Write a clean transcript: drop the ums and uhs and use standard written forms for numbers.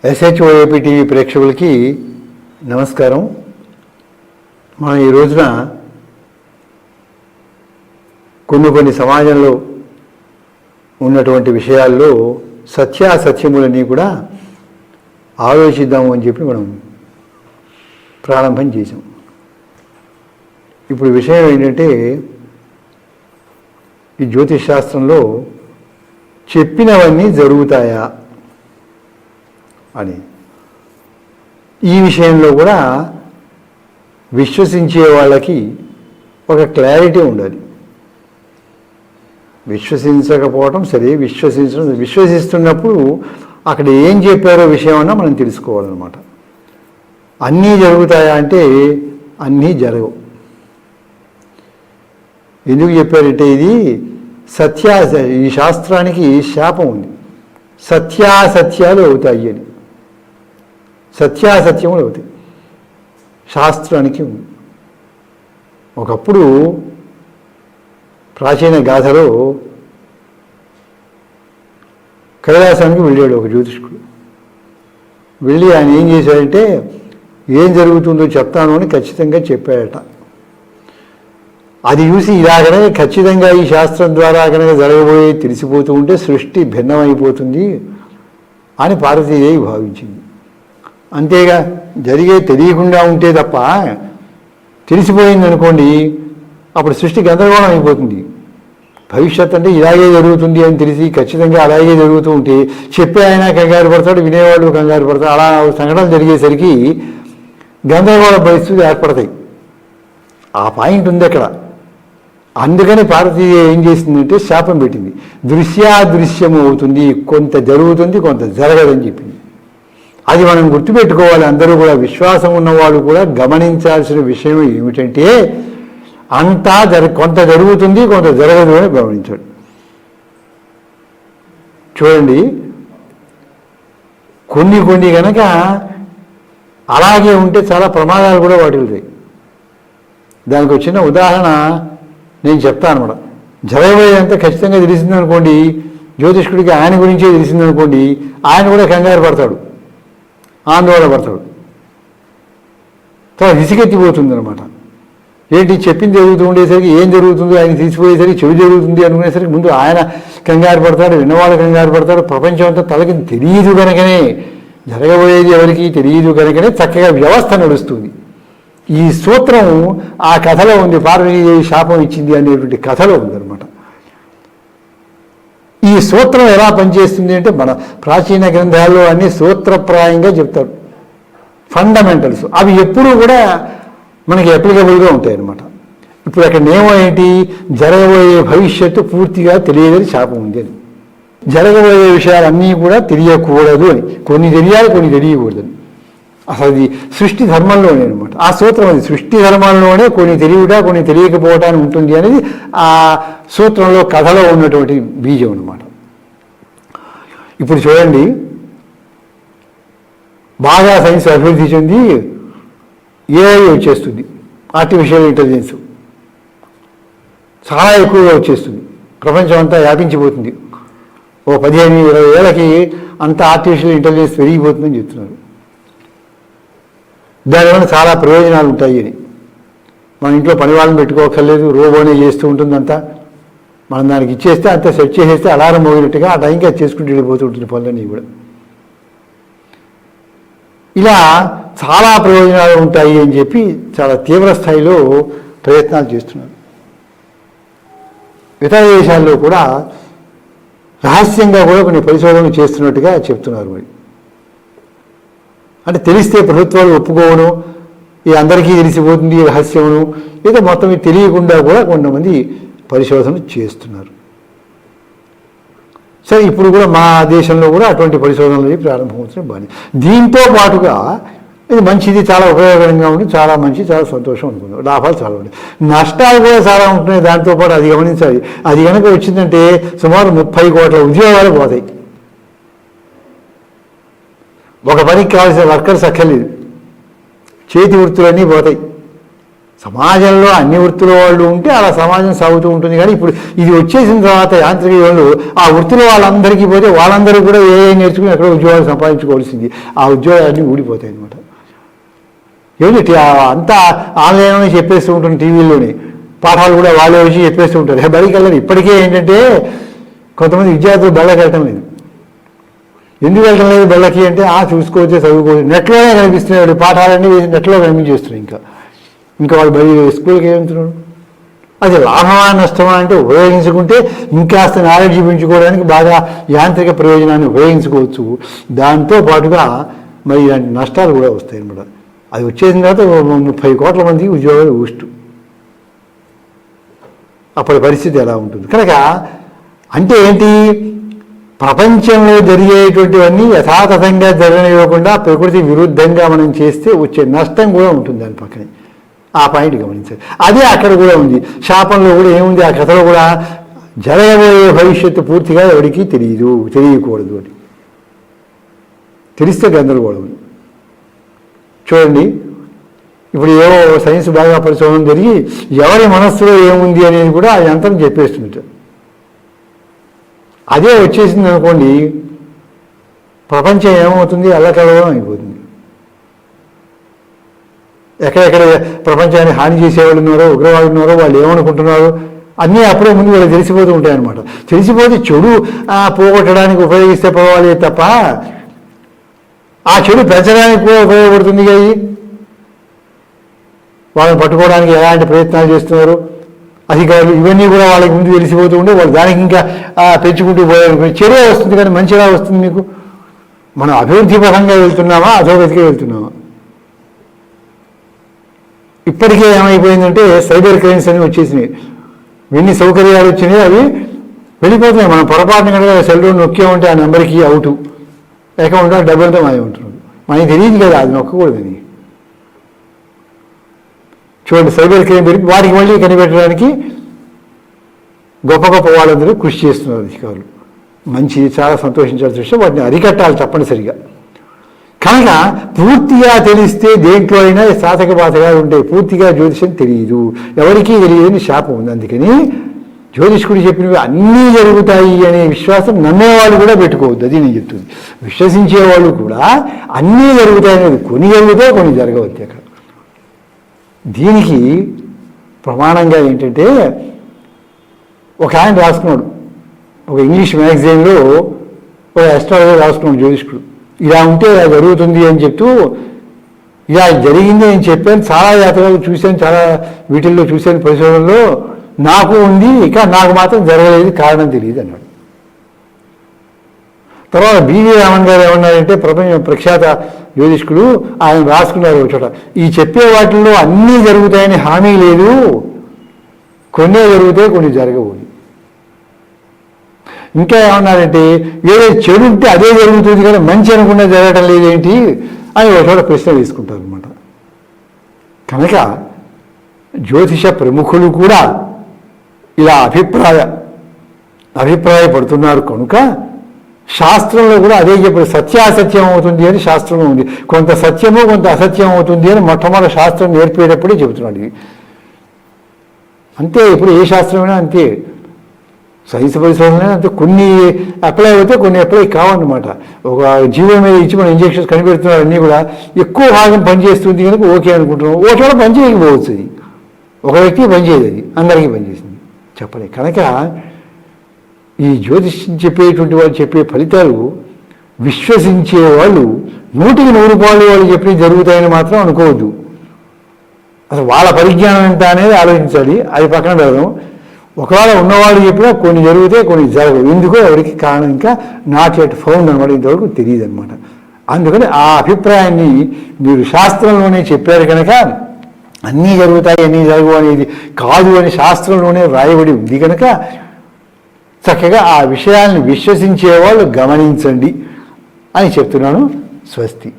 ఎస్హెచ్ఓఏపీ TV ప్రేక్షకులకి నమస్కారం. మనం ఈ రోజున కొన్ని సమాజంలో ఉన్నటువంటి విషయాల్లో సత్యాసత్యములన్నీ కూడా ఆలోచిద్దాము అని చెప్పి మనం ప్రారంభం చేసాం. ఇప్పుడు విషయం ఏంటంటే, ఈ జ్యోతిష్ శాస్త్రంలో చెప్పినవన్నీ జరుగుతాయా అని, ఈ విషయంలో కూడా విశ్వసించే వాళ్ళకి ఒక క్లారిటీ ఉండాలి. విశ్వసించకపోవటం సరే, విశ్వసిస్తున్నప్పుడు అక్కడ ఏం చెప్పారో విషయం అన్నా మనం తెలుసుకోవాలన్నమాట. అన్నీ జరుగుతాయా అంటే అన్నీ జరగవు. ఎందుకు చెప్పారంటే, ఇది ఈ శాస్త్రానికి శాపం ఉంది. సత్యాసత్యాలు అవుతాయి అని, సత్యాసత్యములు అవుతాయి శాస్త్రానికి ఉంది. ఒకప్పుడు ప్రాచీన గాథలో కైలాసానికి వెళ్ళాడు ఒక జ్యోతిష్కుడు. వెళ్ళి ఆయన ఏం చేశాడంటే, ఏం జరుగుతుందో చెప్తాను అని ఖచ్చితంగా చెప్పాడట. అది చూసి ఇలాగనే ఖచ్చితంగా ఈ శాస్త్రం ద్వారా కనుక జరగబోయే తెలిసిపోతూ ఉంటే సృష్టి భిన్నమైపోతుంది అని పార్వతీదేవి భావించింది. అంతేగా, జరిగే తెలియకుండా ఉంటే తప్ప తెలిసిపోయింది అనుకోండి, అప్పుడు సృష్టి గందరగోళం అయిపోతుంది. భవిష్యత్ అంటే ఇలాగే జరుగుతుంది అని తెలిసి ఖచ్చితంగా అలాగే జరుగుతూ ఉంటే చెప్పే ఆయన కంగారు పడతాడు, వినేవాళ్ళు కంగారు పడతాడు. అలా సంఘటనలు జరిగేసరికి గందరగోళ పరిస్థితులు ఏర్పడతాయి. ఆ పాయింట్ ఉంది అక్కడ. అందుకని పార్వతీదేవి ఏం చేసిందంటే శాపం పెట్టింది. దృశ్యాదృశ్యము అవుతుంది, కొంత జరుగుతుంది కొంత జరగదని చెప్పింది. అది మనం గుర్తుపెట్టుకోవాలి. అందరూ కూడా, విశ్వాసం ఉన్నవాళ్ళు కూడా గమనించాల్సిన విషయం ఏమిటంటే, అంతా కొంత జరుగుతుంది కొంత జరగదు అని గమనించాడు. చూడండి, కొన్ని కనుక అలాగే ఉంటే చాలా ప్రమాదాలు కూడా వాటిల్తాయి. దానికి వచ్చిన ఉదాహరణ నేను చెప్తాను అనమాట. జరగబోయేంత ఖచ్చితంగా తెలిసిందనుకోండి, జ్యోతిష్కుడికి ఆయన గురించే తెలిసిందనుకోండి, ఆయన కూడా కంగారు పడతాడు, ఆందోళన పడతాడు, చాలా విసిగెత్తిపోతుంది అనమాట. ఏంటి చెప్పింది జరుగుతూ ఉండేసరికి ఏం జరుగుతుందో ఆయన తీసిపోయేసరికి చెడు జరుగుతుంది అనుకునేసరికి ముందు ఆయన కంగారు పడతాడు, విన్నవాళ్ళు కంగారు పడతాడు. ప్రపంచం అంతా తలకి తెలియదు కనుకనే, జరగబోయేది ఎవరికి తెలియదు కనుకనే చక్కగా వ్యవస్థ నడుస్తుంది. ఈ సూత్రం ఆ కథలో ఉంది. పార్వతీదేవి శాపం ఇచ్చింది అనేటువంటి కథలో ఉందన్నమాట. ఈ సూత్రం ఎలా పనిచేస్తుంది అంటే, మన ప్రాచీన గ్రంథాల్లో అన్ని సూత్రప్రాయంగా చెప్తారు, ఫండమెంటల్స్. అవి ఎప్పుడూ కూడా మనకి అప్లికబుల్గా ఉంటాయి అన్నమాట. ఇప్పుడు అక్కడ నియమం ఏంటి, జరగబోయే భవిష్యత్తు పూర్తిగా తెలియదని శాపం ఉంది అని. జరగబోయే విషయాలన్నీ కూడా తెలియకూడదు అని, కొన్ని తెలియాలి కొన్ని తెలియకూడదని. అసలు అది సృష్టి ధర్మంలోనే అనమాట. ఆ సూత్రం అది సృష్టి ధర్మంలోనే కొన్ని తెలియట కొన్ని తెలియకపోవటానికి ఉంటుంది అనేది ఆ సూత్రంలో కథలో ఉన్నటువంటి బీజం అనమాట. ఇప్పుడు చూడండి, బాగా సైన్స్ అభివృద్ధి చెంది ఏఐ వచ్చేస్తుంది, ఆర్టిఫిషియల్ ఇంటెలిజెన్స్ చాలా ఎక్కువగా వచ్చేస్తుంది, ప్రపంచం అంతా వ్యాపించిపోతుంది. ఓ 15-20 ఏళ్ళకి అంత ఆర్టిఫిషియల్ ఇంటెలిజెన్స్ పెరిగిపోతుందని చెప్తున్నారు. దానివల్ల చాలా ప్రయోజనాలు ఉంటాయి అని. మన ఇంట్లో పని వాళ్ళని పెట్టుకోకర్లేదు, రోబోనే చేస్తూ ఉంటుందంతా. మనం దానికి ఇచ్చేస్తే అంతా సెట్ చేసేస్తే అలారం మోగినట్టుగా ఆ టైంకి అది చేసుకుంటూ వెళ్ళిపోతూ ఉంటుంది పనులన్నీ కూడా. ఇలా చాలా ప్రయోజనాలు ఉంటాయి అని చెప్పి చాలా తీవ్ర స్థాయిలో ప్రయత్నాలు చేస్తున్నారు. ఇతర దేశాల్లో కూడా రహస్యంగా కూడా కొన్ని పరిశోధనలు చేస్తున్నట్టుగా చెప్తున్నారు. మరి అంటే తెలిస్తే ప్రభుత్వాలు ఒప్పుకోవను, ఈ అందరికీ తెలిసిపోతుంది ఈ రహస్యమును, లేదా మొత్తం తెలియకుండా కూడా కొంతమంది పరిశోధనలు చేస్తున్నారు. సరే, ఇప్పుడు కూడా మా దేశంలో కూడా అటువంటి పరిశోధనలు ప్రారంభమవుతున్నాయి. బాగా దీంతో పాటుగా ఇది మంచిది, చాలా ఉపయోగకరంగా ఉంది, చాలా మంచి, చాలా సంతోషం అనుకుందాం. లాభాలు చాలా ఉన్నాయి, నష్టాలు కూడా చాలా ఉంటున్నాయి. దాంతోపాటు అది గమనించాలి. అది కనుక వచ్చిందంటే సుమారు 30 కోట్ల ఉద్యోగాలు పోతాయి. ఒక పనికి కావాల్సిన వర్కర్స్ అక్కర్లేదు, చేతి వృత్తులన్నీ పోతాయి. సమాజంలో అన్ని వృత్తుల వాళ్ళు ఉంటే అలా సమాజం సాగుతూ ఉంటుంది. కానీ ఇప్పుడు ఇది వచ్చేసిన తర్వాత యాంత్రిక వాళ్ళు ఆ వృత్తుల వాళ్ళందరికీ పోతే వాళ్ళందరూ కూడా ఏ నేర్చుకుని ఎక్కడో ఉద్యోగాలు సంపాదించుకోవాల్సింది. ఆ ఉద్యోగాలన్నీ ఊడిపోతాయి అన్నమాట. ఏమిటి అంతా ఆన్లైన్లోనే చెప్పేస్తూ ఉంటుంది, టీవీలోనే పాఠాలు కూడా వాళ్ళే వచ్చి చెప్పేస్తూ ఉంటారు. బడికి వెళ్ళరు. ఇప్పటికే ఏంటంటే కొంతమంది విద్యార్థులు బళ్ళకి వెళ్ళటం లేదు. ఎందుకు వెళ్ళటం లేదు బళ్ళకి అంటే చూసుకోవచ్చే చదువుకోవచ్చు, నెట్లోనే కనిపిస్తున్నాడు, పాఠాలన్నీ నెట్లో కనిపించేస్తున్నాయి. ఇంకా వాళ్ళు బడి స్కూల్కి ఏమంటున్నాడు? అది లాభమా నష్టమా అంటే ఉపయోగించుకుంటే ఇంకాస్త నాలెడ్జ్ పెంచుకోవడానికి బాగా యాంత్రిక ప్రయోజనాన్ని ఉపయోగించుకోవచ్చు. దాంతో పాటుగా మరి ఇలాంటి నష్టాలు కూడా వస్తాయి అన్నమాట. అది వచ్చేసిన తర్వాత 30 కోట్ల మందికి ఉద్యోగాలు ఊస్ట్. అప్పటి పరిస్థితి ఎలా ఉంటుంది? కనుక అంటే ఏంటి, ప్రపంచంలో జరిగేటువంటివన్నీ యథాతథంగా జరగనివ్వకుండా ప్రకృతి విరుద్ధంగా మనం చేస్తే వచ్చే నష్టం కూడా ఉంటుంది దాని పక్కనే. ఆ పాయింట్ గమనించాలి. అదే అక్కడ కూడా ఉంది. శాపంలో కూడా ఏముంది, ఆ కథలో కూడా జరగబోయే భవిష్యత్తు పూర్తిగా ఎవరికి తెలియకూడదు అని. తెలిస్తే గందరగోళం. చూడండి, ఇప్పుడు ఏవో సైన్స్ బాగా పరిశోధన జరిగి ఎవరి మనస్సులో ఏముంది అనేది కూడా ఆ యంత్రం చెప్పేస్తుంది. అదే వచ్చేసింది అనుకోండి, ప్రపంచం ఏమవుతుంది, అల్లకల్లోలం అయిపోతుంది. ఎక్కడెక్కడ ప్రపంచాన్ని హాని చేసేవాళ్ళు ఉన్నారో, ఉగ్రవాళ్ళు ఉన్నారో, వాళ్ళు ఏమనుకుంటున్నారో అన్నీ అప్పుడే ముందు వాళ్ళు తెలిసిపోతూ ఉంటాయన్నమాట. తెలిసిపోతే చెడు పోగొట్టడానికి ఉపయోగిస్తే పోవాలి తప్ప ఆ చెడు పెంచడానికి కూడా ఉపయోగపడుతుంది. కదా, వాళ్ళని పట్టుకోవడానికి ఎలాంటి ప్రయత్నాలు చేస్తున్నారు అధికారులు, ఇవన్నీ కూడా వాళ్ళకి ముందు తెలిసిపోతూ ఉంటే వాళ్ళు దానికి ఇంకా పెంచుకుంటూ పోయారు. చెడే వస్తుంది కానీ మంచిగా వస్తుంది. మీకు మనం అభివృద్ధి పరంగా వెళ్తున్నామా, అధోగతిగా వెళ్తున్నామా? ఇప్పటికే ఏమైపోయిందంటే సైబర్ క్రైమ్స్ అని వచ్చేసినాయి. ఎన్ని సౌకర్యాలు వచ్చినాయి అవి వెళ్ళిపోతున్నాయి. మనం పొరపాటున కనుక సెల్ ఫోన్ నొక్కే ఉంటే ఆ నెంబర్కి అవుట్ అకౌంట్ డబ్బులతో మాయ ఉంటున్నాడు. మనకి తెలియదు కదా అది నొక్కకూడదని. చూడండి, సైబర్ క్రైమ్ పెరిగి వాటికి మళ్ళీ కనిపెట్టడానికి గొప్ప గొప్ప వాళ్ళందరూ కృషి చేస్తున్నారు అధికారులు. మంచి, చాలా సంతోషించాల్సిన విషయం. వాటిని అరికట్టాలి తప్పనిసరిగా. కనుక పూర్తిగా తెలిస్తే దేంట్లో అయినా సాధక బాధకాలు ఉంటాయి. పూర్తిగా జ్యోతిషం తెలియదు, ఎవరికీ తెలియదని శాపం ఉంది. అందుకని జ్యోతిష్కుడు చెప్పినవి అన్నీ జరుగుతాయి అనే విశ్వాసం నమ్మేవాళ్ళు కూడా పెట్టుకోవద్దు. అది నేను చెప్తుంది. విశ్వసించేవాళ్ళు కూడా అన్నీ జరుగుతాయనేది, కొన్ని జరుగుతాయి, కొన్ని జరగవద్దు. అక్కడ దీనికి ప్రమాణంగా ఏంటంటే ఒక ఆయన రాసుకున్నాడు, ఒక ఇంగ్లీష్ మ్యాగజైన్లో ఒక అస్ట్రాలజర్ రాసుకున్నాడు జ్యోతిష్కుడు. ఇలా ఉంటే ఇలా జరుగుతుంది అని చెప్తూ ఇలా జరిగింది అని చెప్పాను. చాలా జాతకాలు చూశాను, చాలా వీటిల్లో చూశాను పరిశోధనలో, నాకు ఉంది, ఇక నాకు మాత్రం జరగలేదు, కారణం తెలియదు అన్నాడు. తర్వాత బివి రామన్ గారు ఏమన్నారంటే ప్రఖ్యాత జ్యోతిష్కుడు, ఆయన రాసుకున్నారు ఒక చోట, ఈ చెప్పే వాటిల్లో అన్నీ జరుగుతాయని హామీ లేదు, కొన్నే జరుగుతాయి, కొన్ని జరగవు. ఇంకా ఏమన్నారంటే ఏదో చెడు ఉంటే అదే జరుగుతుంది కానీ మంచి అనుకున్నా జరగటం లేదేంటి అని ఒక చోట ప్రశ్న వేసుకుంటారు అనమాట. కనుక జ్యోతిష ప్రముఖులు కూడా ఇలా అభిప్రాయపడుతున్నారు. కనుక శాస్త్రంలో కూడా అదే చెప్పారు, సత్యాసత్యం అవుతుంది అని శాస్త్రంలో ఉంది. కొంత సత్యము కొంత అసత్యం అవుతుంది అని మొట్టమొదటి శాస్త్రం నేర్పేటప్పుడే చెబుతున్నాడు. ఇది అంతే, ఇప్పుడు ఏ శాస్త్రమైనా అంతే. సైన్స్ పరిశోధన అంతే, కొన్ని అప్లై అవుతే కొన్ని అప్లై కావన్నమాట. ఒక జీవం మీద ఇచ్చి మనం ఇంజక్షన్స్ కనిపెడుతున్నారు, అన్నీ కూడా ఎక్కువ భాగం పనిచేస్తుంది కనుక ఓకే అనుకుంటున్నాం. ఓ చోట పనిచేయకపోవచ్చు. అది ఒక వ్యక్తికి పనిచేయదు, అది అందరికీ పనిచేసింది చెప్పలేదు. కనుక ఈ జ్యోతిష్యం చెప్పేటువంటి వాళ్ళు చెప్పే ఫలితాలు విశ్వసించే వాళ్ళు 100కి 100 రూపాయలు వాళ్ళు చెప్పి జరుగుతాయని మాత్రం అనుకోవద్దు. అసలు వాళ్ళ పరిజ్ఞానం ఎంత అనేది ఆలోచించాలి. అది పక్కన పెడదాం. ఒకవేళ ఉన్నవాళ్ళు చెప్పినా కొన్ని జరిగితే కొన్ని జరగవు. ఎందుకో ఎవరికి కారణం ఇంకా నాట్ ఎట్ ఫౌండ్ అనమాట, ఇంతవరకు తెలియదు అనమాట. అందుకని ఆ అభిప్రాయాన్ని మీరు శాస్త్రంలోనే చెప్పారు కనుక అన్నీ జరుగుతాయి అన్నీ జరగవు అనేది కాదు అని శాస్త్రంలోనే రాయబడి ఉంది కనుక చక్కగా ఆ విషయాల్ని విశ్వసించేవాళ్ళు గమనించండి అని చెప్తున్నాను. స్వస్తి.